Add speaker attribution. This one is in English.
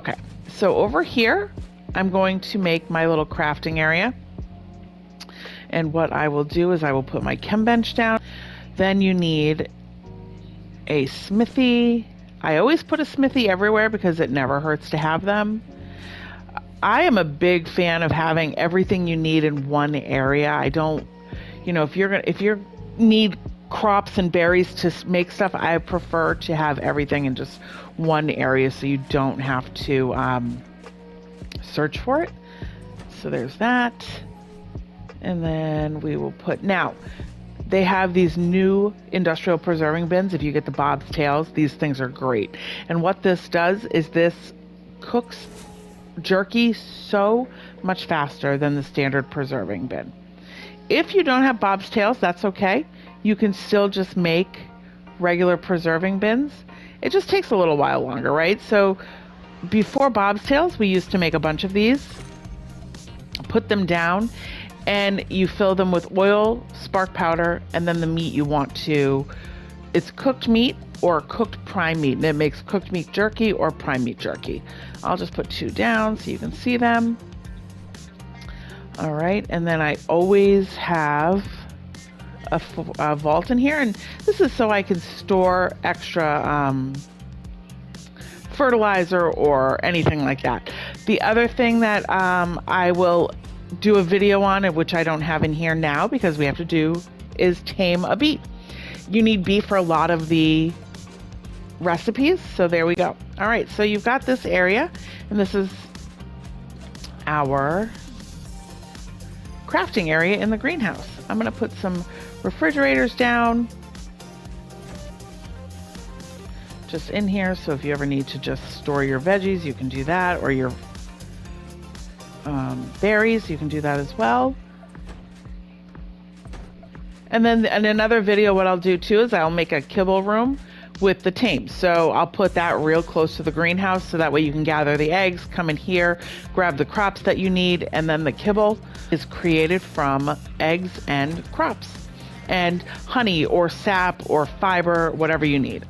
Speaker 1: Okay, so over here, I'm going to make my little crafting area. And what I will do is I will put my chem bench down. Then you need a smithy. I always put a smithy everywhere because it never hurts to have them. I am a big fan of having everything you need in one area. I don't, if you need crops and berries to make stuff, I prefer to have everything in just one area so you don't have to search for it. So there's that. And then we will put, now, they have these new industrial preserving bins. If you get the Bob's Tails, these things are great. And what this does is this cooks jerky so much faster than the standard preserving bin. If you don't have Bob's Tails, that's okay. You can still just make regular preserving bins. It just takes a little while longer, right? So before Bob's Tails, we used to make a bunch of these, put them down, and you fill them with oil, spark powder, and then the meat you want to. It's cooked meat or cooked prime meat, and it makes cooked meat jerky or prime meat jerky. I'll just put 2 down so you can see them. All right, and then I always have a vault in here, and this is so I can store extra fertilizer or anything like that. The other thing that I will do a video on, which I don't have in here now because we have to do, is tame a beet. You need beef for a lot of the recipes, so there we go. All right, so you've got this area, and this is our crafting area in the greenhouse. I'm going to put some refrigerators down just in here, so if you ever need to just store your veggies, you can do that, or your berries, you can do that as well. And then in another video, what I'll do too is I'll make a kibble room with the tame. So I'll put that real close to the greenhouse so that way you can gather the eggs, come in here, grab the crops that you need, and then the kibble is created from eggs and crops and honey or sap or fiber, whatever you need.